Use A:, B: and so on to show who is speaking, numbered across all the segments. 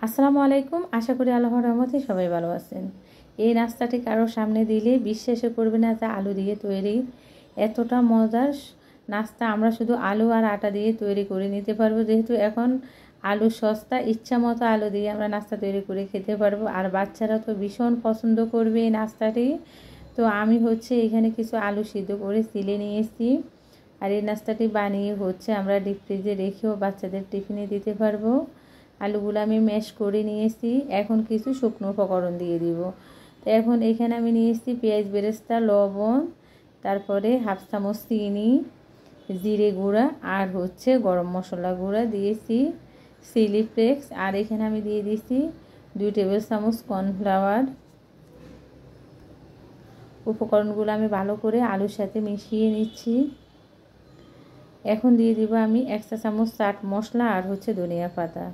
A: আসসালামু আলাইকুম। আশা করি আল্লাহর রহমতে সবাই ভালো আছেন। এই নাস্তাটি কারো সামনে দিলে বিশ্বাসই করবে না যে আলু দিয়ে তৈরি। এতটা মজার নাস্তা আমরা শুধু আলু আর আটা দিয়ে তৈরি করে নিতে পারবো, যেহেতু এখন আলু সস্তা। ইচ্ছা মতো আলু দিয়ে আমরা নাস্তা তৈরি করে খেতে পারবো, আর বাচ্চারা তো ভীষণ পছন্দ করবে এই নাস্তাটি। তো আমি এখানে কিছু আলু সিদ্ধ করে সিলে নিয়েছি, আর এই নাস্তাটি বানিয়ে আমরা ডিপ ফ্রিজে রেখেও বাচ্চাদের টিফিনে দিতে পারবো। আলুগুলো আমি ম্যাশ করে নিয়েছি। এখন কিছু শুকনো উপকরণ দিয়ে দিব। তো এখন এখানে আমি নিয়েছি পেঁয়াজ বেরেস্তা, লবণ, তারপরে হাফ চামচ চিনি, জিরে গুঁড়া আর গরম মশলা গুঁড়া দিয়েছি, চিলি ফ্লেক্স, আর এখানে আমি দিয়ে দিয়েছি 2 টেবিল চামচ কর্নফ্লাওয়ার। উপকরণগুলো আমি ভালো করে আলুর সাথে মিশিয়ে নিচ্ছি। এখন দিয়ে দিব আমি 1 চা চামচ চাট মশলা আর ধনিয়া পাতা।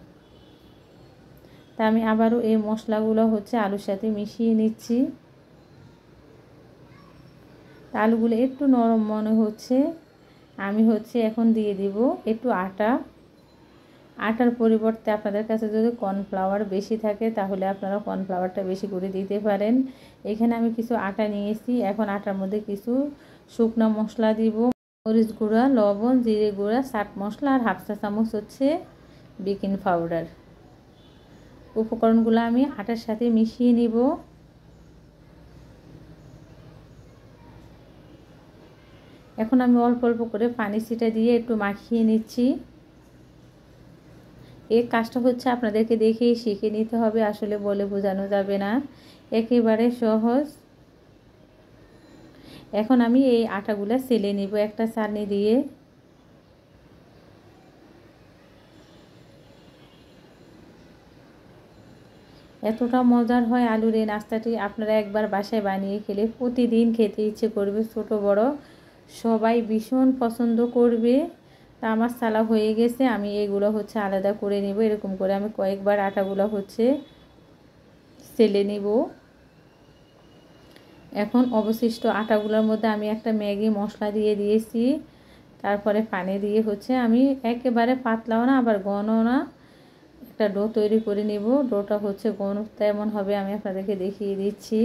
A: তা আমি আবারও এই মশলাগুলো আলুর সাথে মিশিয়ে নিচ্ছি। আলুগুলো একটু নরম মনে হচ্ছে। আমি এখন দিয়ে দিব একটু আটা। আটার পরিবর্তে আপনাদের কাছে যদি কর্নফ্লাওয়ার বেশি থাকে তাহলে আপনারা কর্নফ্লাওয়ারটা বেশি করে দিতে পারেন। এখানে আমি কিছু আটা নিয়েছি। এখন আটার মধ্যে কিছু শুকনো মশলা দিব, মরিচ গুঁড়া, লবণ, জিরে গুঁড়া, চাট মশলা আর হাফ চা চামচ বেকিং পাউডার। উপকরণগুলো আমি আটার সাথে মিশিয়ে নিব। এখন আমি অল্প অল্প করে পানি ছিটা দিয়ে একটু মাখিয়ে নিচ্ছি। এই কাজটা আপনাদেরকে দেখেই শিখে নিতে হবে, আসলে বলে বোঝানো যাবে না, একেবারে সহজ। এখন আমি এই আটাগুলা সেলে নিব একটা চালনি দিয়ে। এতটা মজার হয় আলুর এই নাস্তাটি, আপনারা একবার বাসায় বানিয়ে খেলে প্রতিদিন খেতে ইচ্ছে করবে। ছোট বড় সবাই ভীষণ পছন্দ করবে। তা আমার সালা হয়ে গেছে, আমি এগুলো আলাদা করে নিব। এরকম করে আমি কয়েকবার আটাগুলো সেলে নিব। এখন অবশিষ্ট আটাগুলোর মধ্যে আমি একটা ম্যাগি মশলা দিয়ে দিয়েছি। তারপরে পানি দিয়ে আমি একেবারে পাতলাও না আবার ঘনও না, একটা ডো তৈরি করে নিব। ডোটা ঘন তেমন হবে, আমি আপনাদেরকে দেখিয়ে দিচ্ছি।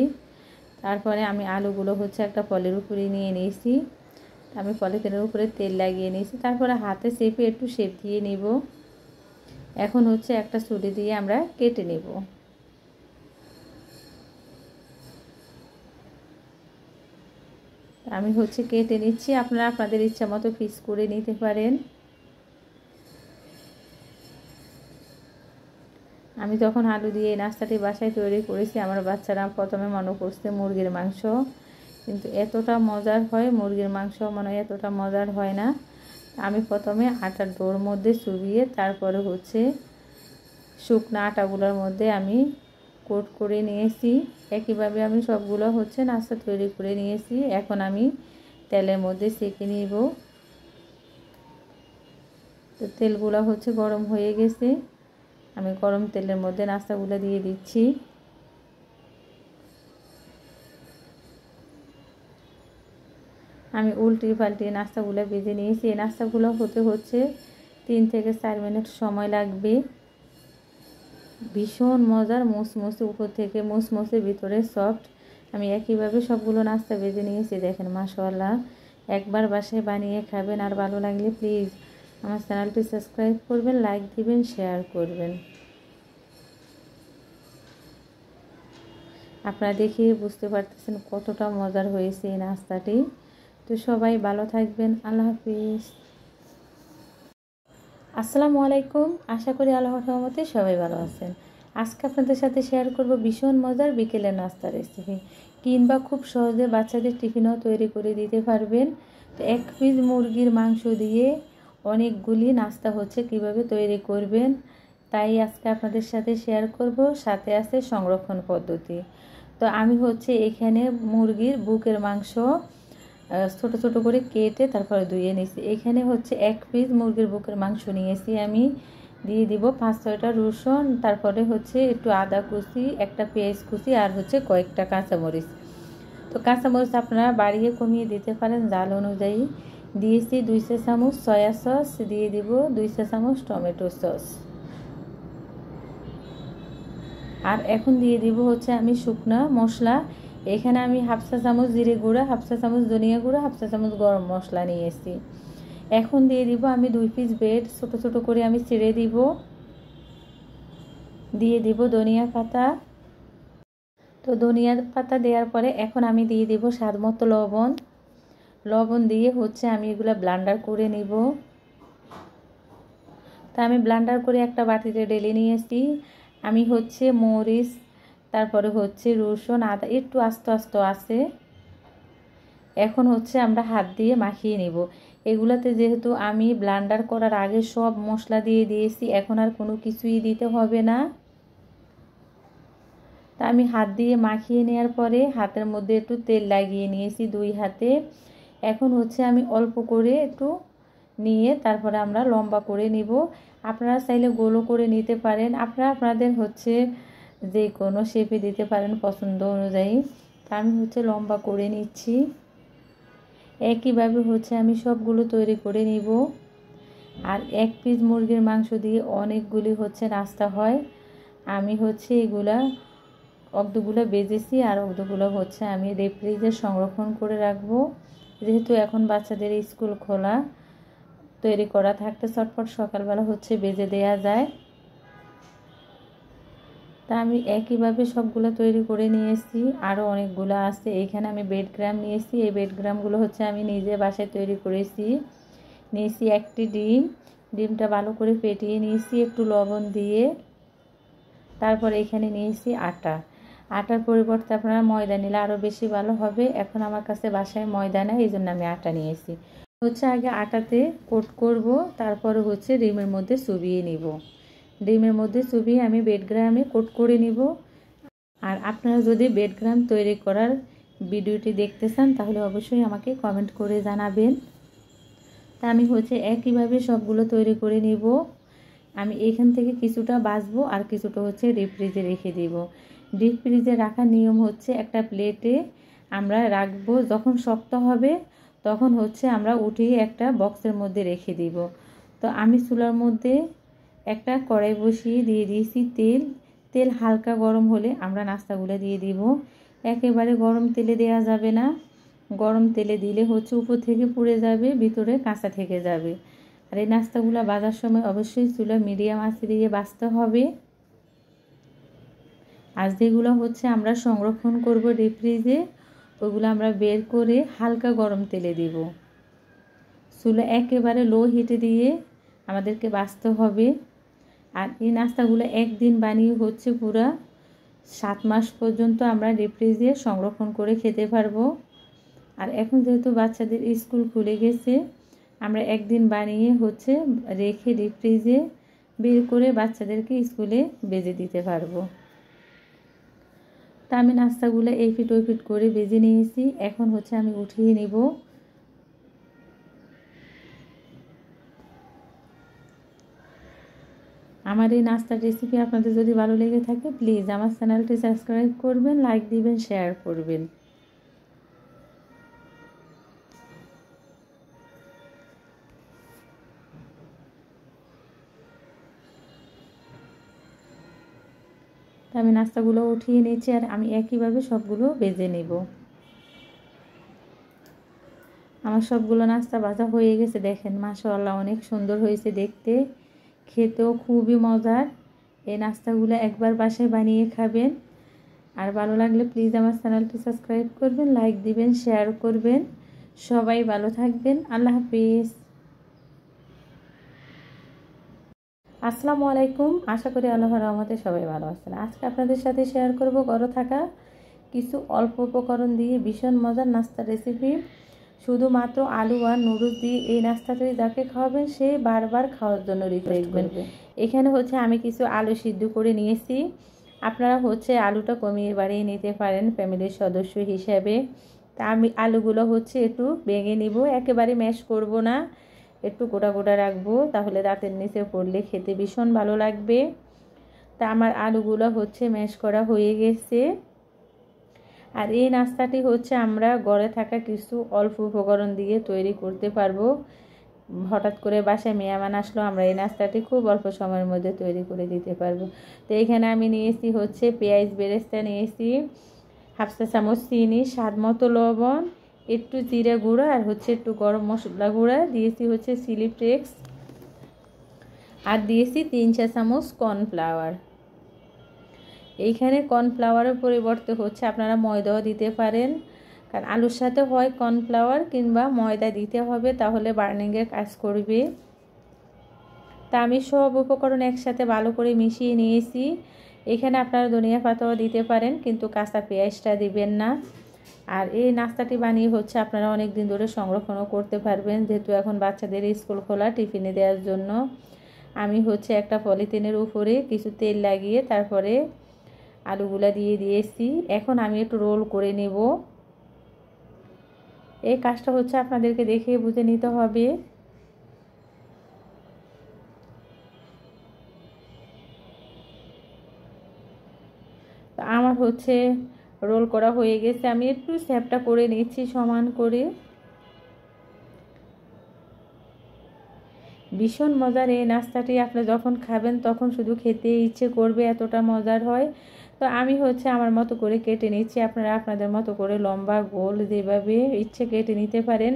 A: তারপরে আমি আলুগুলো একটা পলের উপরে নিয়ে নিয়েছি। আমি পলিথিনের উপরে তেল লাগিয়ে নিয়েছি। তারপরে হাতে চেপে একটু শেপ দিয়ে নিব। এখন একটা ছুরি দিয়ে আমরা কেটে নেব। আমি কেটে নিচ্ছি। আপনারা আপনাদের ইচ্ছা মতো পিস করে নিতে পারেন। আমি যখন আলু দিয়ে এই নাস্তাটি বাসায় তৈরি করেছি, আমার বাচ্চারা প্রথমে মনে করছে মুরগির মাংস, কিন্তু এতটা মজার হয় মুরগির মাংস মনে হয় এতটা মজার হয় না। আমি প্রথমে আটার ডোর মধ্যে চুবিয়ে তারপরে শুকনো আটাগুলোর মধ্যে আমি কোট করে নিয়েছি। একইভাবে আমি সবগুলো নাস্তা তৈরি করে নিয়েছি। এখন আমি তেলের মধ্যে সেঁকে নিব। তো তেলগুলো গরম হয়ে গেছে। আমি গরম তেলের মধ্যে নাস্তাগুলো দিয়ে দিচ্ছি। আমি উল্টিয়ে পাল্টিয়ে নাস্তাগুলো ভেজে নিয়েছি। এই নাস্তাগুলো হতে 3 থেকে 4 মিনিট সময় লাগবে। ভীষণ মজার, মুসমুসে উপর থেকে মুসমুসে, ভিতরে সফট। আমি একইভাবে সবগুলো নাস্তা ভেজে নিয়েছি। দেখেন মাশাআল্লাহ, একবার বাসায় বানিয়ে খাবেন। আর ভালো লাগলে প্লিজ আমার চ্যানেলটি সাবস্ক্রাইব করবেন, লাইক দিবেন, শেয়ার করবেন। আপনারা দেখে বুঝতে পারতেছেন কতটা মজার হয়েছে এই নাস্তাটি। তো সবাই ভালো থাকবেন। আল্লাহ হাফিজ। আসসালামু আলাইকুম। আশা করি আল্লাহর রহমতে সবাই ভালো আছেন। আজকে আপনাদের সাথে শেয়ার করব ভীষণ মজার বিকেলের নাস্তা রেসিপি, কিংবা খুব সহজে বাচ্চাদের টিফিনও তৈরি করে দিতে পারবেন। তো 1 পিস মুরগির মাংস দিয়ে অনেকগুলি নাস্তা কিভাবে তৈরি করবেন তাই আজকে আপনাদের সাথে শেয়ার করব। সাথে আছে সংরক্ষণ পদ্ধতি। তো আমি এখানে মুরগির বুকের মাংস ছোট ছোট করে কেটে তারপরে ধুয়ে নিয়েছি। এখানে 1 পিস মুরগির বুকের মাংস নিয়েছি। আমি দিয়ে দিব 5-6টা রসুন, তারপরে একটু আদা কুচি, একটা পেঁয়াজ কুচি, আর কয়েকটা কাঁচামরিচ। তো কাঁচামরিচ আপনারা বাড়িয়ে কমিয়ে দিতে পারেন জাল অনুযায়ী। দিয়েছি 2 চা চামচ সয়া সস, দিয়ে দিব 2 চা চামচ টমেটো সস। আর এখন দিয়ে দিব হচ্ছে আমি শুকনা মশলা। এখানে আমি হাফ চা চামচ জিরে গুঁড়া, হাফ চা চামচ ধনিয়া গুঁড়া, হাফ চা চামচ গরম মশলা নিয়েছি। এখন দিয়ে দিব আমি 2 পিস ব্রেড ছোট ছোট করে আমি ছিঁড়ে দিব। দিয়ে দিব ধনিয়া পাতা। তো ধনিয়া পাতা দেওয়ার পরে এখন আমি দিয়ে দিব স্বাদ মতো লবণ। লবণ দিয়ে হচ্ছে আমি এগুলো ব্লেন্ডার করে নিব। তা আমি ব্লেন্ডার করে একটা বাটিতে ঢেলে নিয়েছি। আমি হচ্ছে মরিচ, তারপরে হচ্ছে রসুন, আদা একটু আস্তে আস্তে আছে। এখন হচ্ছে আমরা হাত দিয়ে মাখিয়ে নিব। এগুলাতে যেহেতু আমি ব্লেন্ডার করার আগে সব মশলা দিয়ে দিয়েছি, এখন আর কোনো কিছুই দিতে হবে না। তা আমি হাত দিয়ে মাখিয়ে নেওয়ার পরে হাতের মধ্যে একটু তেল লাগিয়ে নিয়েছি 2 হাতে। এখন হচ্ছে আমি অল্প করে একটু নিয়ে তারপরে আমরা লম্বা করে নিব। আপনারা চাইলে গোলও করে নিতে পারেন, আপনারা আপনাদের হচ্ছে যে কোনো শেপে দিতে পারেন পছন্দ অনুযায়ী। তা আমি হচ্ছে লম্বা করে নিচ্ছি। একইভাবে হচ্ছে আমি সবগুলো তৈরি করে নিব। আর 1 পিস মুরগির মাংস দিয়ে অনেকগুলি হচ্ছে নাস্তা হয়। আমি হচ্ছে এগুলা অর্ধগুলো বেজেছি আর অর্ধগুলো হচ্ছে আমি ডিপ ফ্রিজে সংরক্ষণ করে রাখবো। যেহেতু এখন বাচ্চাদের স্কুল খোলা, তৈরি করা থাকতে চটপট সকালবেলা হচ্ছে বেজে দেয়া যায়। তা আমি একইভাবে সবগুলো তৈরি করে নিয়েছি। আরও অনেকগুলো আছে। এখানে আমি ব্রেড ক্রাম্ব নিয়েছি। এই ব্রেড ক্রাম্বগুলো হচ্ছে আমি নিজে বাসায় তৈরি করেছি। নিয়েছি একটি ডিম। ডিমটা ভালো করে ফেটিয়ে নিয়েছি একটু লবণ দিয়ে। তারপর এখানে নিয়েছি আটা। আটার পরিবর্তে আপনারা ময়দা নিলে আরও বেশি ভালো হবে। এখন আমার কাছে বাসায় ময়দা নেই, এই জন্য আমি আটা নিয়েছি। হচ্ছে আগে আটাতে কোট করব, তারপরে হচ্ছে ডিমের মধ্যে চুবিয়ে নিব। ডিমের মধ্যে চুবিয়ে আমি ব্রেড ক্রাম্বে কোট করে নিব। আর আপনারা যদি ব্রেড ক্রাম্ব তৈরি করার ভিডিওটি দেখতে চান তাহলে অবশ্যই আমাকে কমেন্ট করে জানাবেন। তা আমি হচ্ছে একইভাবে সবগুলো তৈরি করে নিব। আমি এখান থেকে কিছুটা বাছবো আর কিছুটা হচ্ছে ডিপ ফ্রিজে রেখে দিব। ডিপ ফ্রিজে রাখার নিয়ম হচ্ছে একটা প্লেটে আমরা রাখবো, যখন শক্ত হবে তখন হচ্ছে আমরা উঠিয়ে একটা বক্সের মধ্যে রেখে দিব। তো আমি চুলার মধ্যে একটা কড়াই বসিয়ে দিয়ে দিয়েছি তেল। তেল হালকা গরম হলে আমরা নাস্তাগুলো দিয়ে দিব। একেবারে গরম তেলে দেওয়া যাবে না, গরম তেলে দিলে হচ্ছে উপর থেকে পুড়ে যাবে, ভিতরে কাঁচা থেকে যাবে। আর এই নাস্তাগুলো ভাজার সময় অবশ্যই চুলা মিডিয়াম আঁচে দিয়ে ভাজতে হবে। আর যেগুলো হচ্ছে আমরা সংরক্ষণ করব ডিপ ফ্রিজে, ওইগুলো আমরা বের করে হালকা গরম তেলে দিব। চুলা একেবারে লো হিটে দিয়ে আমাদেরকে ভাজতে হবে। আর এই নাস্তাগুলো একদিন বানিয়ে হচ্ছে পুরা 7 মাস পর্যন্ত আমরা ডিপ ফ্রিজে সংরক্ষণ করে খেতে পারবো। আর এখন যেহেতু বাচ্চাদের স্কুল খুলে গেছে, আমরা একদিন বানিয়ে হচ্ছে রেখে ডিপ ফ্রিজে বের করে বাচ্চাদেরকে স্কুলে বেজে দিতে পারবো। তা আমি নাস্তাগুলো এই ফিট ওই ফিট করে বেজে নিয়েছি। এখন হচ্ছে আমি উঠিয়ে নিব। আমার এই নাস্তার রেসিপি আপনাদের যদি ভালো লেগে থাকে প্লিজ আমার চ্যানেলটি সাবস্ক্রাইব করবেন, লাইক দিবেন, শেয়ার করবেন। আমি নাস্তাগুলো উঠিয়ে নিয়েছি আর আমি একইভাবে সবগুলো বেজে নেব। আমার সবগুলো নাস্তা ভাজা হয়ে গেছে। দেখেন মাশাআল্লাহ অনেক সুন্দর হয়েছে দেখতে, খেতেও খুবই মজার। এই নাস্তাগুলো একবার বাসায় বানিয়ে খাবেন। আর ভালো লাগলে প্লিজ আমার চ্যানেলটি সাবস্ক্রাইব করবেন, লাইক দিবেন, শেয়ার করবেন। সবাই ভালো থাকবেন। আল্লাহ হাফিজ। আসসালামু আলাইকুম। আশা করি আল্লাহর রহমতে সবাই ভালো আছেন। আজকে আপনাদের সাথে শেয়ার করব ঘরে থাকা কিছু অল্প উপকরণ দিয়ে ভীষণ মজার নাস্তা রেসিপি। শুধুমাত্র আলু আর নুডলস দিয়ে এই নাস্তাটি যাকে খাওয়াবেন সে বারবার খাওয়ার জন্য রিকোয়েস্ট করবে। এখানে হচ্ছে আমি কিছু আলু সিদ্ধ করে নিয়েছি। আপনারা হচ্ছে আলুটা কমিয়ে বাড়িয়ে নিতে পারেন ফ্যামিলির সদস্য হিসেবে। তা আমি আলুগুলো হচ্ছে একটু ভেঙে নিব, একেবারে ম্যাশ করব না, একটু গোটা গোটা রাখবো, তাহলে দাঁতের নিচে পড়লে খেতে ভীষণ ভালো লাগবে। তা আমার আলুগুলো হচ্ছে ম্যাশ করা হয়ে গেছে। আর এই নাস্তাটি হচ্ছে আমরা ঘরে থাকা কিছু অল্প উপকরণ দিয়ে তৈরি করতে পারবো। হঠাৎ করে বাসায় মেহমান আসলো, আমরা এই নাস্তাটি খুব অল্প সময়ের মধ্যে তৈরি করে দিতে পারবো। তো এখানে আমি নিয়েছি হচ্ছে পেঁয়াজ বেরেস্তা, নিয়েছি হাফ চা চামচ চিনি, স্বাদ মতো লবণ, একটু জিরা গুঁড়া আর হচ্ছে একটু গরম মশলা গুঁড়া, দিয়েছি হচ্ছে চিলি ফ্লেক্স, আর দিয়েছি 3 চা চামচ কর্নফ্লাওয়ার। এইখানে কর্নফ্লাওয়ারের পরিবর্তে হচ্ছে আপনারা ময়দাও দিতে পারেন, কারণ আলুর সাথে হয় কর্নফ্লাওয়ার কিংবা ময়দা দিতে হবে, তাহলে বার্নিংয়ের কাজ করবে। তা আমি সব উপকরণ একসাথে ভালো করে মিশিয়ে নিয়েছি। এখানে আপনারা ধনিয়া পাতাও দিতে পারেন, কিন্তু কাঁচা পেঁয়াজটা দিবেন না। আর এই নাস্তাটি বানিয়ে হচ্ছে আপনারা অনেক দিন ধরে সংরক্ষণও করতে পারবেন, যেহেতু এখন বাচ্চাদের স্কুল খোলা, টিফিনে দেওয়ার জন্য। আমি হচ্ছে একটা পলিথিনের উপরে কিছু তেল লাগিয়ে তারপরে আলুগুলা দিয়ে দিয়েছি। এখন আমি একটু রোল করে নেব। এই কাজটা হচ্ছে আপনাদেরকে দেখে বুঝে নিতে হবে। আমার হচ্ছে রোল করা হয়ে গেছে, আমি একটু স্যাপটা করে নিচ্ছি সমান করে। ভীষণ মজার এই নাস্তাটি, আপনি যখন খাবেন তখন শুধু খেতে ইচ্ছে করবে, এতটা মজার হয়। তো আমি হচ্ছে আমার মতো করে কেটে নিচ্ছি, আপনারা আপনাদের মতো করে লম্বা গোল যেভাবে ইচ্ছে কেটে নিতে পারেন।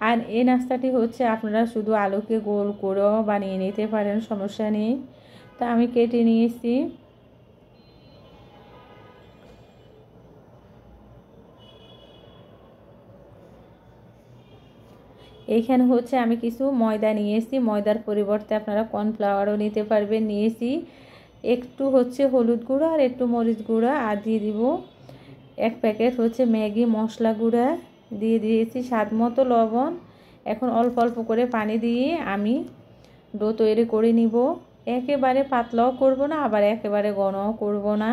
A: আর এই নাস্তাটি হচ্ছে আপনারা শুধু আলুকে গোল করেও বানিয়ে নিতে পারেন, সমস্যা নেই। তো আমি কেটে নিয়েছি। এইখানে হচ্ছে আমি কিছু ময়দা নিয়েছি, ময়দার পরিবর্তে আপনারা কর্নফ্লাওয়ারও নিতে পারবেন। নিয়েছি একটু হচ্ছে হলুদ গুঁড়া আর একটু মরিচ গুঁড়া, আর দিয়ে দিব 1 প্যাকেট হচ্ছে ম্যাগি মশলা গুঁড়া, দিয়ে দিয়েছি স্বাদ মতো লবণ। এখন অল্প অল্প করে পানি দিয়ে আমি ডো তৈরি করে নিব। একেবারে পাতলাও করব না, আবার একেবারে ঘনও করব না।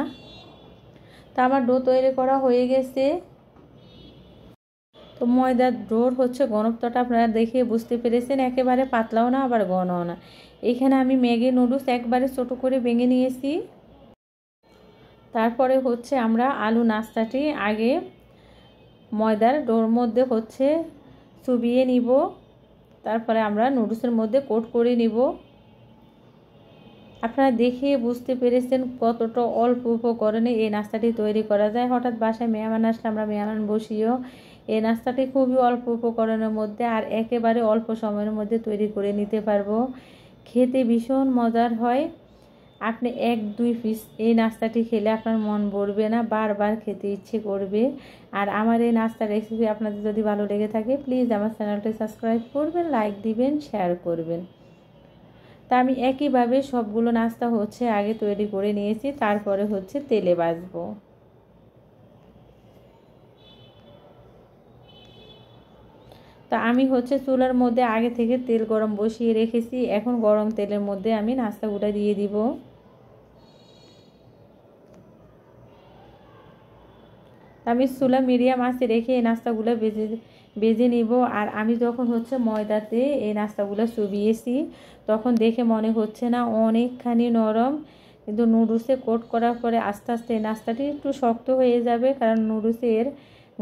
A: তো আমার ডো তৈরি করা হয়ে গেছে। তো ময়দার ডোর হচ্ছে ঘনত্বটা আপনারা দেখে বুঝতে পেরেছেন, একেবারে পাতলাও না আবার ঘনও না। এখানে আমি ম্যাগি নুডলস একবারে ছোটো করে ভেঙে নিয়েছি। তারপরে হচ্ছে আমরা আলু নাস্তাটি আগে ময়দার ডোর মধ্যে হচ্ছে চুবিয়ে নিব, তারপরে আমরা নুডলসের মধ্যে কোট করে নিব। আপনারা দেখে বুঝতে পেরেছেন কতটা অল্প উপকরণে এই নাস্তাটি তৈরি করা যায়। হঠাৎ বাসায় মেহমান আসলে আমরা মেহমান বসিয়েও এই নাস্তাটি খুবই অল্প উপকরণের মধ্যে আর একেবারে অল্প সময়ের মধ্যে তৈরি করে নিতে পারবো। খেতে ভীষণ মজার হয়। আপনি 1-2 পিস এই নাস্তাটি খেলে আপনার মন ভরবে না, বারবার খেতে ইচ্ছে করবে। আর আমার এই নাস্তার রেসিপি আপনাদের যদি ভালো লেগে থাকে, প্লিজ আমার চ্যানেলটি সাবস্ক্রাইব করবেন, লাইক দিবেন, শেয়ার করবেন। তা আমি একইভাবে সবগুলো নাস্তা হচ্ছে আগে তৈরি করে নিয়েছি, তারপরে হচ্ছে তেলে ভাজবো। তা আমি হচ্ছে চুলার মধ্যে আগে থেকে তেল গরম বসিয়ে রেখেছি। এখন গরম তেলের মধ্যে আমি নাস্তাগুলো দিয়ে দিব। আমি চুলা মিডিয়াম আঁচে রেখে এই নাস্তাগুলো বেজে নিব। আর আমি যখন হচ্ছে ময়দাতে এই নাস্তাগুলো চুবিয়েছি, তখন দেখে মনে হচ্ছে না অনেকখানি নরম, কিন্তু নুডলসে কোট করার পরে আস্তে আস্তে এই নাস্তাটি একটু শক্ত হয়ে যাবে, কারণ নুডলসের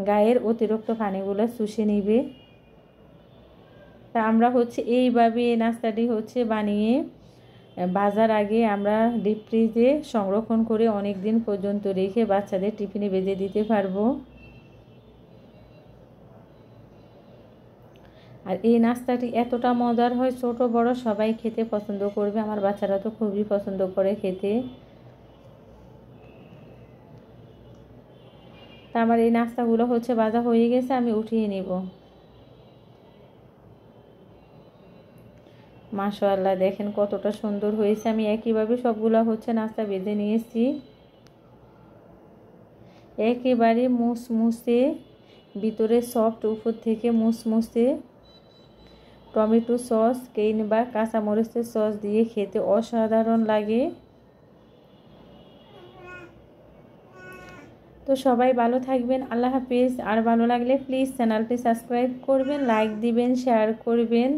A: গায়ের অতিরিক্ত পানিগুলো শুষে নিবে। তা আমরা হচ্ছে এইভাবে এই নাস্তাটি হচ্ছে বানিয়ে বাজার আগে আমরা ডিপ ফ্রিজে সংরক্ষণ করে অনেক দিন পর্যন্ত রেখে বাচ্চাদের টিফিনে ভেজে দিতে পারবো। আর এই নাস্তাটি এতটা মজার হয়, ছোট বড় সবাই খেতে পছন্দ করবে। আমার বাচ্চারা তো খুবই পছন্দ করে খেতে। তা আমার এই নাস্তাগুলো হচ্ছে ভাজা হয়ে গেছে, আমি উঠিয়ে নিব। মাশাআল্লাহ, দেখেন কতটা সুন্দর হয়েছে। আমি একইভাবে সবগুলো হচ্ছে নাস্তা ভেজে নিয়েছি। একেবারে মুসমুসে, ভিতরে সফট, উপর থেকে মুসমুসে। টমেটো সস কিংবা কাঁচামরিচের সস দিয়ে খেতে অসাধারণ লাগে। তো সবাই ভালো থাকবেন, আল্লাহ হাফিজ। আর ভালো লাগলে প্লিজ চ্যানেলটি সাবস্ক্রাইব করবেন, লাইক দিবেন, শেয়ার করবেন।